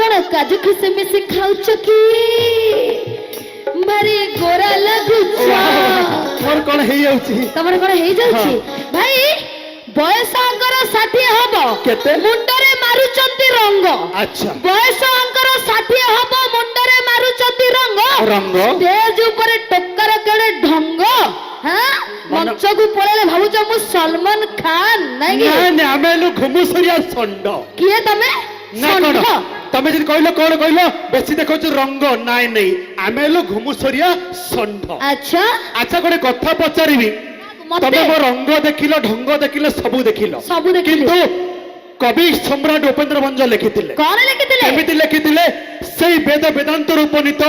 कौन काजू किशमिश खाउछ की भारी गोरा लगुछ मोर कौन हे जाउची तमर कोन हे जाउची भाई बयस अंकर 60 हबो केते मुंडरे मारुचंती रंग अच्छा बयस अंकर 60 हबो मुंडरे मारुचंती रंग रंग स्टेज ऊपर टक्कर केड़े ढंग हां मंच को पळेले भाबुछ मु सलमान खान नै कि ना आमेलु घुमुसरिया संड किए तमे ना कोन तमे जि कहलो कोन कहलो बेसी देखो रंग नाइ नै आमेलु घुमुसरिया संड अच्छा अच्छा कोने कथा पचारिबी तमे मो रंग देखिलो ढंग देखिलो सबु देखिलो किंतु कवि सम्राट उपेंद्र भंज लिखिथिले कोन लिखिथिले केमिति लिखिथिले सेई वेद वेदांत उपनीत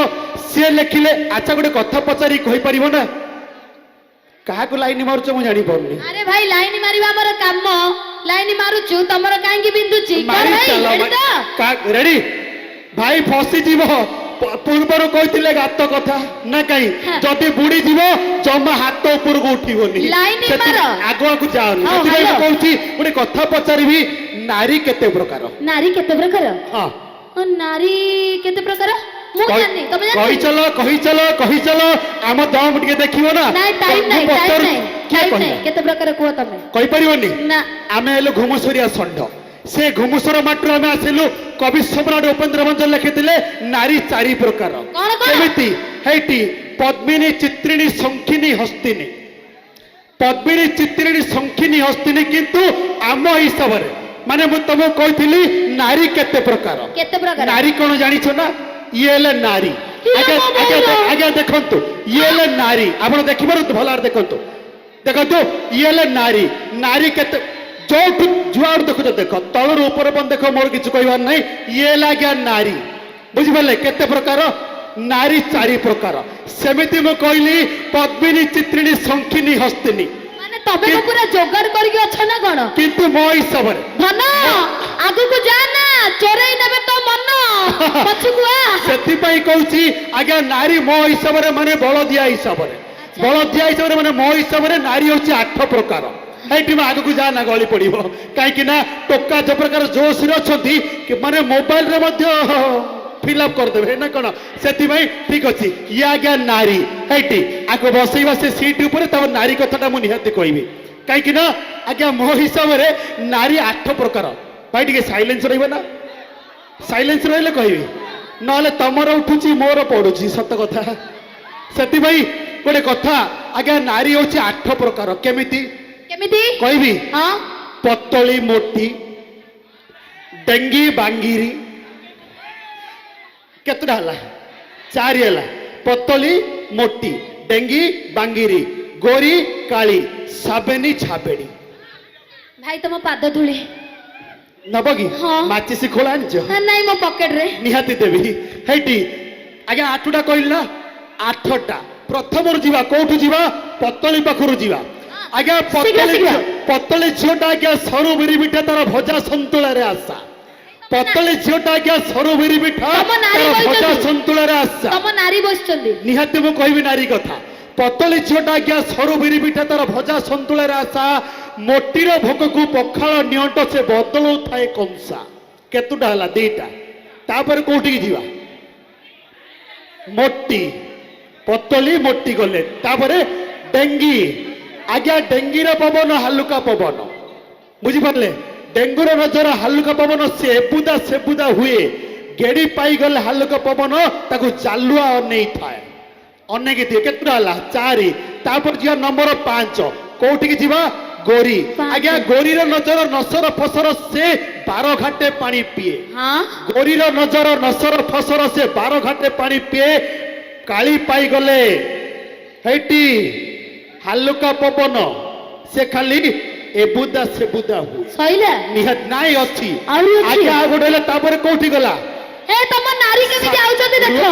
से लिखिले अच्छा गोटे कथा पचारि कहि परिबो ना काहा को लाइन मारुछ मु जानि पड़नी अरे भाई लाइन मारिबा हमर काम लाइन मारुछु तमर काहे की बिंदुची कर भाई रेडी भाई फसी जीवो पूर्वर कहते गात कथा ना कहीं जदि बुड़ी जीव जमा हाथ ऊपर को उठिबनी आगुआ को जाओनी कहूँ गोटे कथा पचारि नारी केते प्रकार नारी केते प्रकार हाँ नारी केते प्रकार कही चलो आम दम टिके देखिबो ना केते प्रकार कह तमे कहि परिबनी ना आमे हेलो घुमुसरिया षंढ से घुमुसर माटर आमे आसिलु कवि सम्राट उपेंद्र भंज लिखिथिले नारी चारि प्रकार केमिति हेटी पद्मिनी चित्रिणी संखिनी हस्तिनी पद्मिनी चित्रिणी संखिनी हस्तिनी किंतु आम हिसाब रे माने मु तुमको कहिथिली नारी केते प्रकार नारी कोन जानिछो ना ये ले नारी आगे देखंतु ये ले नारी आपण देखिबार भलार देखंतु देखंतु ये ले नारी नारी केते जो जुआड़ देखो देख तलर ऊपर देख मोर किसी कहबार नहीं ये लगे नारी बुझिपारे केते प्रकार नारी चारि प्रकार सेमिति मु कहली पद्मिनी चित्रिणी संखिनी हस्तिनी माने तबे को पूरा जोगाड़ करके अच्छा ना कोन किंतु मो हिसाब रे धन आगु को जा ना चोरई नेबे तो मन पछुकु आ सेति पई कहूची आगे नारी मो हिसाब रे माने बलदिया हिसाब रे बलदिया हिसाब रे माने मो हिसाब रे नारी होची 8 प्रकार आग को जाना गली पड़ो कहीं टोका जो प्रकार जोश अच्छी माने मोबाइल रे फिलअप करदे ना कौन से ठीक अच्छे ये आज्ञा नारी है आगे बसैवा से सीट उपर तब नारी कथा मुझे कहबी कहीं आज्ञा मो हिसाब से नारी 8 प्रकार भाई टे साइलेंस रहा साइलेंस रही कहबी ना तुमर उठुची मोर पड़ुची सत कथा से गोटे कथा आज्ञा नारी हूँ 8 प्रकार केमिति कहबी हाँ पतली मोटी डेंगी बांगीरी केतटा हला 4 हला पतली मोटी डेंगी बांगीरी गोरी काली साबेनी छाबेड़ी भाई तुम पाद धूली नबगी हाँ माचिसी खोला आनिछ नहीं मो पॉकेट रे निहाती देबी हेटी आगे 8टा कहली ना 8टा प्रथम जीवा कोठु जीवा पतली पाखरु जीवा आज्ञा पतली झीटा आज्ञा सरू बिरी पिठा तार भजा संतुला रे आशा पतली झीटा आज्ञा सरू बिरी पिठा तार भजा संतुला रे आशा तम नारी बसचंदी निहाती मु कहबी नारी कथा पतली झीटा आज्ञा सरू बिरी पिठा तार भजा संतुला रे आशा मोटीर भोग को पखाल नियंट से बदलौ थाए कंसा केतुटा हला 2टा तापर कोठी जीवा मोटी पतली मोटी गले तापर डेंगी आज्ञा डेंगीर पवन हालुका पवन बुझिपारे डेंगूर नजर हालुका पवन सेबुदा हुए गेड़ी पाई गले हालुका पवन ताकू जालुआ अनै थाए अनेक दिए केतरा हला 4 तापर जिया नंबर 5 कोठी जीवा गोरी आज्ञा गोरीर नजर नसर फसर से 12 घाटे पानी पिए हाँ गोरीर नजर नसर फसर से 12 घाटे पानी पिए काली पाई गले हेटी हालुका पवन से खाली एबुदा सेबुदा हुए सहीला निहत नाई अछि आगे आ गोडेले तापर कोठी गला ए तम नारी के भी जाउछते देखो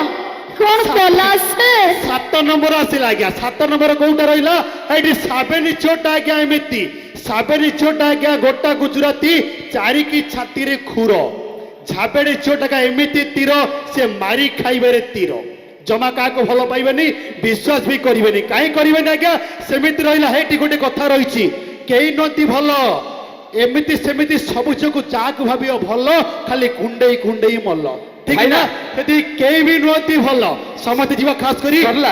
कोन कोला से 7 नंबर आसिला आज्ञा 7 नंबर कोउटा रहिला एडी साबेनी छोटा आज्ञा एमिति साबेनी छोटा आज्ञा गोटा गुजराती 4 की छाती रे खुरो झाबेनी छोटा का एमिति तीर से मारी खाइबेरे तीर जमा का भल पाइबेनी विश्वास भी करेनि कहीं करेनि आज्ञा सेमिति रहिला हेटी गोटे कथा रही कई नती भल एमिति सेमिति सबुज को जाक भावियो भल खाली कुंडई कुंडई मल ঠিক ଭାଇ ନା ନା। ସେଠି କେହି ବି ନୁହନ୍ତି ଭଲ ସମସ୍ତେ ଯିବା ଖାସ କରି ସରିଲା।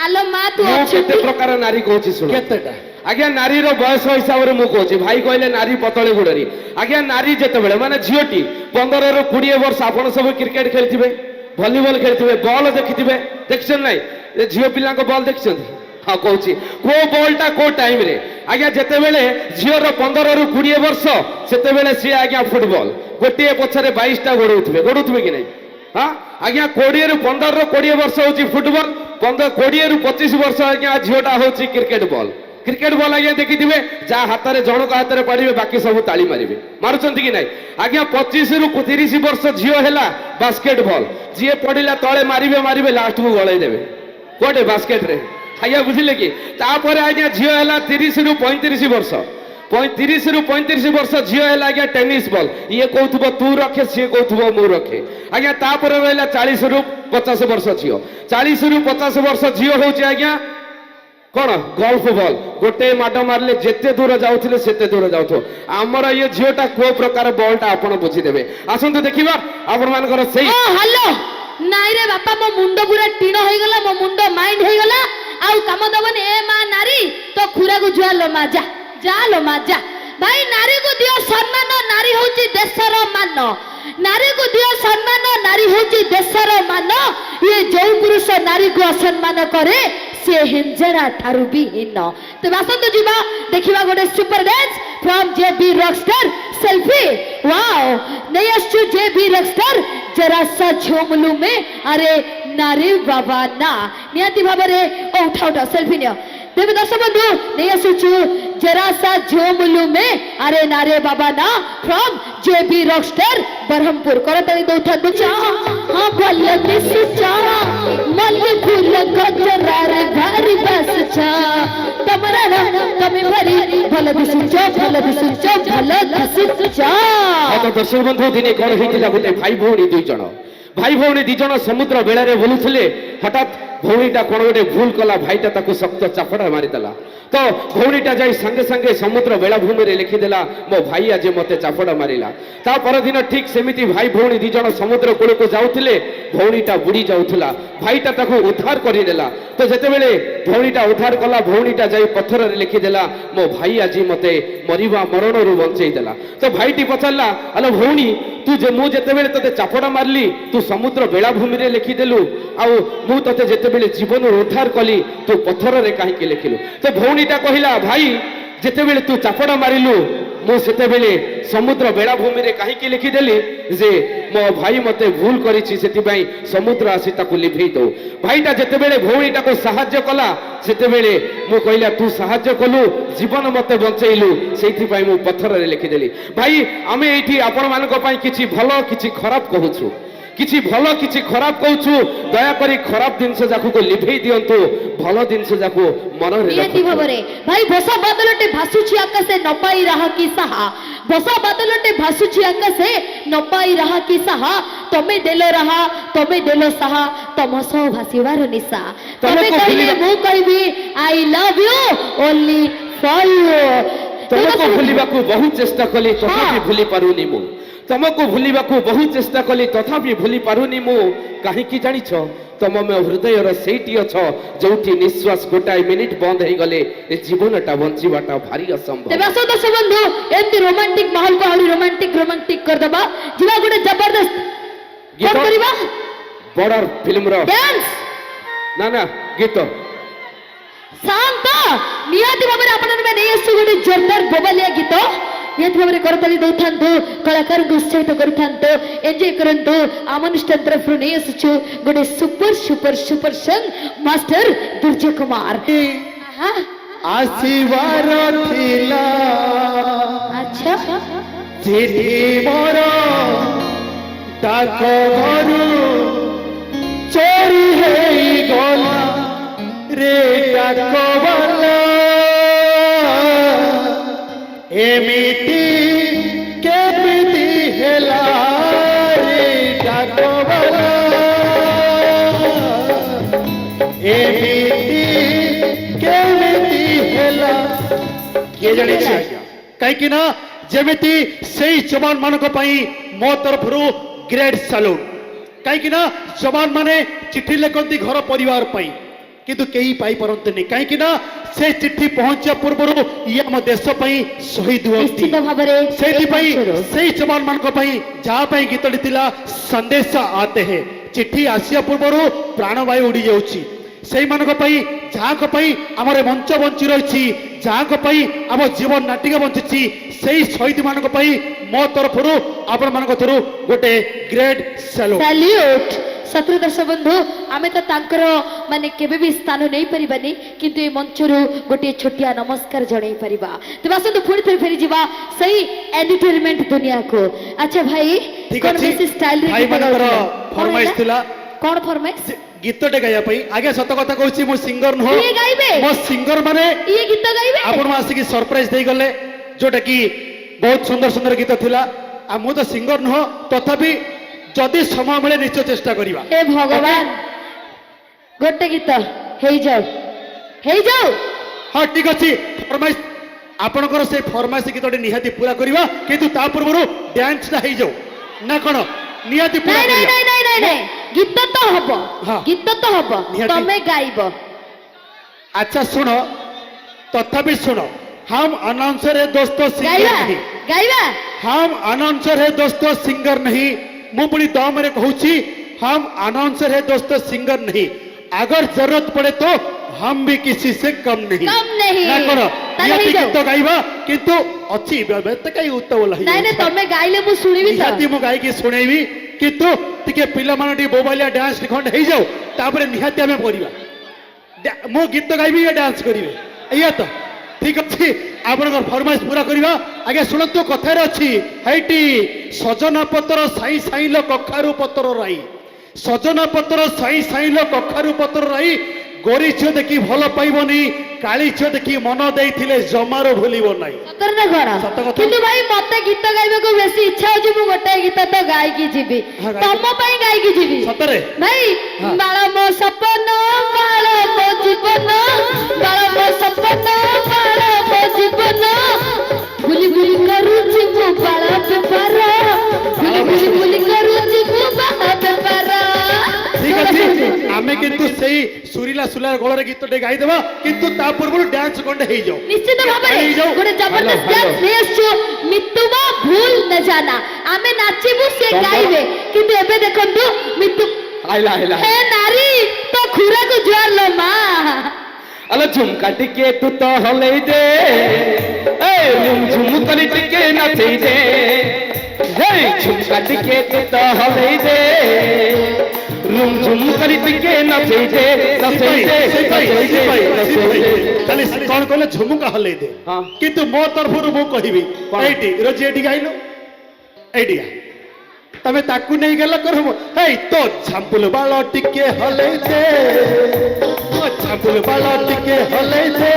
ଆଲୋ ମା ତୁ ମୁଁ ଅଛୁ କେତେ ପ୍ରକାର ନାରୀ କହୁଛି ଶୁଣ। କେତେଟା ଆଜ୍ଞା ନାରୀର ବୟସ ହିସାବରେ ମୁଁ କହୁଛି ଭାଇ କହିଲେ ନାରୀ ପତଳି ଗୋଡରେ ଆଜ୍ଞା ନାରୀ ଯେତେବେଳେ ମାନେ ଝିଅଟି 15ରୁ 20 ବର୍ଷ ଆପଣ ସବୁ କ୍ରିକେଟ ଖେଳିଥିବେ ଭଲିବଲ ଖେଳିଥିବେ ବଲ୍ ଦେଖିଥିବେ ଦେଖିଛନ୍ତି ନାଇଁ ଏ ଝିଅ ପିଲାଙ୍କ ବଲ୍ ଦେଖିଛନ୍ତି ହଁ କହୁଛି କୋଉ ବଲଟା କୋଉ ଟାଇମରେ ଆଜ୍ଞା ଯେତେବେଳେ ଝିଅର 15ରୁ 20 ବର୍ଷ ସେତେବେଳେ ସିଏ ଆଜ୍ଞା ଫୁଟବଲ ଗୋଟିଏ ପଛରେ 22ଟା ଗୋଡଉଥିବେ କି ନାଇଁ ହଁ ଆଜ୍ଞା 20ରୁ 15ରୁ 20 ବର୍ଷ ହଉଛି ଫୁଟବଲ 20ରୁ 25 ବର୍ଷ ଆଜ୍ଞା ଝିଅଟା ହଉଛି କ୍ରିକେଟ ବଲ୍ କ୍ରିକେଟ ବଲ୍ ଆଜ୍ଞା ଦେଖିଥିବେ ଯାହା ହାତରେ ଜଣକ ହାତରେ ପାଡ଼ିବେ ବାକି ସବୁ ତାଳି ମାରିବେ ମାରୁଛନ୍ତି କି ନାଇଁ ଆଜ୍ଞା 25ରୁ 30 ବର୍ଷ ଝିଅ ହେଲା ବାସ୍କେଟ ବଲ୍ ଯିଏ ପଡ଼ିଲା ତଳେ ମାରିବେ ଲାଷ୍ଟକୁ ଗଳେଇ ଦେବେ କୋଉଠି ବାସ୍କେଟରେ ଆଜ୍ଞା ବୁଝିଲେ କି ତାପରେ ଆଜ୍ଞା ଝିଅ ହେଲା 30ରୁ 35 ବର୍ଷ 30ରୁ 35 ବର୍ଷ ଝିଅ ହେଲା ଆଜ୍ଞା ଟେନିସ୍ ବଲ୍ ଇଏ କହୁଥିବ ତୁ ରଖେ ସିଏ କହୁଥିବ ମୁଁ ରଖେ ଆଜ୍ଞା ତାପରେ ରହିଲା 40ରୁ 50 ବର୍ଷ ଝିଅ 40ରୁ 50 ବର୍ଷ ଝିଅ ହଉଛି ଆଜ୍ଞା କଣ ଗଲ୍ଫ ବଲ୍ ଗୋଟେ ମାଡ ମାରିଲେ ଯେତେ ଦୂର ଯାଉଥିଲେ ସେତେ ଦୂର ଯାଉଥିବ ଆମର ଇଏ ଝିଅଟା କୋଉ ପ୍ରକାର ବଲଟା ଆପଣ ବୁଝିଦେବେ ଆସନ୍ତୁ ଦେଖିବା ଆପଣମାନଙ୍କର ସେଇ ଓ ହ୍ୟାଲୋ ନାଇଁ ରେ ବାପା ମୋ ମୁଣ୍ଡ ପୁରା ଟିଣ ହେଇଗଲା ମୋ ମୁଣ୍ଡ ମାଇଣ୍ଡ ହେଇଗଲା ଆଉ କାମ ଦବନି ଏ ମା ନାରୀ ତ ଖୁରାକୁ ଜୁଆ ଲୋ ମା ଯା ଲୋ ମା ଯା ଭାଇ ନାରୀକୁ ଦିଅ ସମ୍ମାନ ନାରୀ ହଉଛି ଦେଶର ମାନ ନାରୀକୁ ଦିଅ ସମ୍ମାନ ନାରୀ ହଉଛି ଦେଶର ମାନ ଇଏ ଯୋଉ ପୁରୁଷ ନାରୀକୁ ଅସମ୍ମାନ କରେ ସେ ହିଞ୍ଜଡ଼ା ଠାରୁ ବି ହୀନ ତେବେ ଆସନ୍ତୁ ଯିବା ଦେଖିବା ଗୋଟେ super dance from JB rockstar selfie wow नहीं आसु जेबी रॉकस्टार जरा सा झोमलू में अरे नारी बाबा ना नियति भाबरे ओ उठा सेल्फी नियो देवी दर्शक बंधु नहीं आसुचु जरा सा झोमलू में अरे नारे बाबा ना फ्रॉम जेबी रॉकस्टार बरहमपुर करतली दौथा दुचा हां भले दिसचा मल्ली फूल गजरार भारी बस छा तमरा तमे भरी भले दिसचा भले दिसचा दर्शक बंधु दिने कौन होता गोटे भाई भौणी दुई जन समुद्र बेड़े बुलुले हठात भौणीटा कौन गोटे भूल कला भाईटा ताकू शक्त चापड़ा मारिदेला तो भौणीटा जाई संगे संगे समुद्र बेलाभूमि रे लिखिदेला मो भाई आज मते चापड़ा मारिला ता परदिन ठीक सेमिति भाई भौणी दी जन समुद्र कूल को जाउथिले भौणीटा बुड़ी जाउथला भाईटा ताकू उद्धार करिदेला तो जेतेबेले भौणीटा उद्धार कला भौणीटा जाई पत्थर रे लिखिदेला मो भाई आज मते मरिबा मरण रु बंचई देला तो भाईटी पचारला अलो भौणी तू जे मु जेतेबेले तते चापड़ा मारली तू समुद्र बेलाभूमि रे लिखिदेलु आउ मु तते जेतेबेले जीवन उद्धार कली तू पत्थर रे काहे के लिखिलु तो भौणीटा कहिला भाई जेतेबेले तू चापड़ा मारिलु मु सेतेबेले समुद्र बेलाभूमि रे काहे के लिखिदेली जे मो भाई मते भूल करिछि सेतिबाई समुद्र आसी ताकू लिभेई दो भाईटा जेतेबेले भौणीटा को सहाय्य कला सेतेबेले मु कहिला तू सहाय्य कलु जीवन मते बंचैलु सेतिबाई मु पत्थर रे लिखिदेली भाई आमे एठी आपण मानको पई किछि भलो किछि खराब कहूछु किछि भलो किछि खराब कहूछु दया करी खराब जिनस जाकू को लिभेई दियंतु भलो जिनस जाकू मन रे नियति भाबरे भाई बसा बादलटे भासुछि आकाशे न पाई रहा की सहा बसा बादलटे भासुछि आकाशे न पाई रहा की सहा तमे देलो सहा तम सो भासीवार निशा तमे कहले मु कहबी I love you only for you तुमको भूलिबाकू बहुत चेष्टा कली तथापि भूली पारुनी मु तुमको भूलिबाकू बहुत चेष्टा कली तथापि भूली पारुनी मु काहे की जानिछ तुम में हृदय रो सेठी अछ जोठी निश्वास गोटाई मिनिट बंद हे गले ए जीवनटा बंचीबाटा भारी असंभव तेबे असो दर्शक बंधु एमती रोमांटिक माहौल को आली रोमांटिक कर दबा जिवा गुडे जबरदस्त गीत कोन करिबा बॉर्डर फिल्म रो डांस ना गीत शांत नियति भाबरे आपण में नै आसु गुडे जोरदार बोबलिया गीत नियति भाबरे करतली दउथांतो कलाकार को उत्साहित करथांतो एन्जॉय करंतो आमनुष्ठान तरफ नै आसुछु गुडे सुपर सॉन्ग मास्टर दुर्जय कुमार आसीवार थिला अच्छा चिठी मोर डाक घरु चोरी हेई गला रे डाकवाला एमिति केमिति हेला रे डाकवाला एमिति केमिति हेला किए जाने कहीं ना जेमिति सेई जवान मानक पई मो तरफरु ग्रेट सैल्यूट कहीं जवान माने चिट्ठी लिखती घर परिवार पाई किंतु कई पाई परंतनी कहीं से चिट्ठी पहुंचा पूर्व ये आम देश शहीद हुए से जवान मान जहाँ गीतटी थिला संदेश आते हैं चिट्ठी आसिया पूर्व प्राणवायु उड़ी जाऊँगी से जहाँ आम मंच बंची रही जहाँ आम जीवन नाटिका बंची से शहीद मान मो तरफ आपण मान गोटे ग्रेट सैल्यूट सतु दर्शक बंधु आमे तो तांकर माने केबे भी स्थान नहीं परिबानी किंतु ए मंचरु गोटे छोटिया नमस्कार जणाई परिबा तो आसतु पुणी थे फेरी जीवा सही एंटरटेनमेंट दुनिया को अच्छा भाई कोन बेसी स्टाइल रे भाई मनकर फरमाइश थिला कोन फरमाइश गीतटे गाया पई आगे सत कथा कहूची मो सिंगर न हो ये गाइबे मो सिंगर माने ये गीत गाइबे आपण आसी की सरप्राइज देई गले जोटा की बहुत सुंदर सुंदर गीत थिला आ मो तो सिंगर न हो तथापि जदि समय मिले निश्चय चेष्टा करिबा हे भगवान गोटे गीत हेई जाओ हाँ ठीक अच्छे फरमाइश आपणकर से फरमाइश गीतटे निहाती पूरा करिबा किंतु ता पूर्व डांस ता हेई जाऊ ना कोन निहाती पूरा नहीं करिबा नहीं नहीं नहीं गीत तो हबो हाँ। गीत तो हबो निहाती। तमे गाइबो अच्छा सुनो तथापि सुनो हम अनाउंसर है दोस्तों सिंगर गाइबा नहीं गाइबा हम अनाउंसर है दोस्तों सिंगर नहीं मु पुणी दम रे कहूची हम अनाउंसर है दोस्तों सिंगर नहीं अगर जरूरत पड़े तो हम भी किसी से कम नहीं कम नहीं। ना करो ताले निहाती ही जाओ। गीत गाइबा किंतु अच्छी व्यवस्था कई उत्तम लही नहीं नहीं तमे गाइले मु सुनिबी तो निहाती मु गाई की सुनेबी किंतु टिके पिला माने टी मोबाइल डांस खंड हे जाऊ तापर निहाती हमें करिबा मु गीत गाइबी या डांस करिवे एया तो ठीक अच्छे आपनकर फरमाइश पूरा करिबा आगे सुनतो कथार अच्छी हैटी सजना पत्र साई साईलो कखारु पत्र राई सजना पत्र साई साईलो कखारु पत्र राई गोरी छो देखी भल पाइबनी काली छो देखी मन देइथिले जमारो भूलिबो नाही सतर ना करा सत कथा। किंतु भाई मते गीत गाइबे को बेसी इच्छा होची मु गोटे गीत तो गाई की जीबी हाँ, गाई तम पई गाई की जीबी सतरे भाई हाँ। बाळ मो सपन बाळ मो जीवन बाळ मो सपन बाळ मो जीवन भूली भूली करूची मु बाळ बेपार भूली भूली करूची मु बाळ बेपार ठीक अच्छे आमे किंतु सेही सुरीला सुला गळरे गीतटे गाई देबा किंतु ता पूर्व डांस खंड हे जाऊ निश्चित भाବରେ हेई जाऊ। गोटे जबरदस्त हेलो, डांस नेसछु मितुमा भूल न जाना आमे नाचिबु से तमर- गाइबे किंतु एबे देखंतु मितु आइला आइला हे नारी तो खुरा को जुआर लो मा अल झुमका टिके तू तो हले दे ए झुम करी टिके नचै दे हे झुमका टिके तू तो हले दे झुम करी टिके नचै दे नचै दे नचै दे खाली कौन कहले झुमुका हलै दे हाँ। किंतु मो तरफरु मु कहिबी कौन? एटी रोजी एटी गाइलो एटी गा तमे ताकू नहीं गेला करम हे तो झांपुल बाल टिके हलै दे ओ झांपुल बाल टिके हलै दे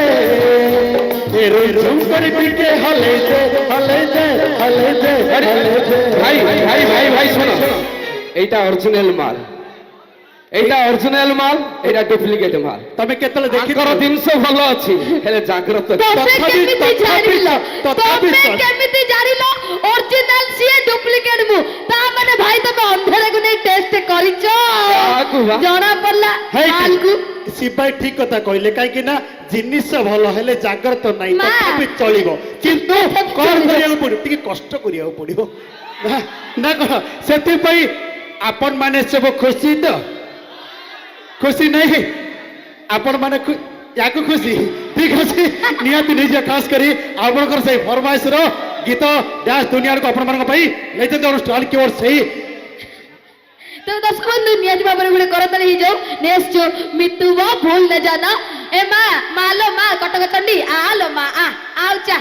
ए रो झुम करी टिके हलै दे हलै दे हलै दे अरे भाई भाई भाई भाई सुनो এইটা অরিজিনাল মাল এইটা অরিজিনাল মাল এটা ডুপ্লিকেট মাল तमे केतले देखि তাଙ୍କର ଜିନିଷ ଭଲ ଅଛି ହେଲେ ଜାଗ୍ରତ ତମେ କେମିତି ଜାଣିଲ ତଥାପି ତମେ କେମିତି ଜାଣିଲ ओरिजिनल सिए डुप्लीकेट मु ता माने भाई तमे अंधेरे को नहीं टेस्ट करिचो आगु बा। जणा पड़ला माल को सिपाही ठीक कथा कहले कहीं ना जिनिस भल हेले जाग्रत नहीं माँ। तथापि चलिबो किंतु तथापि कौन चलिबो। करिया पड़ो टिके कष्ट करिया पड़िबो ना कह सेति पई आपन माने सब खुशी तो खुशी नहीं आपण माने याको खुशी ठीक अछि नियति निजे खास करी आपनकर से फरमाइश रो गीत डांस दुनिया को आपण मानक पई लेते तो अनुष्ठान की ओर सही तो दर्शक बंधु नियति भाବରେ गुडे करतले ही जाओ नेक्स्ट जो मितुवा भूल न जाना ए माँ मालो माँ कटक चंडी आलो माँ आ आउ चा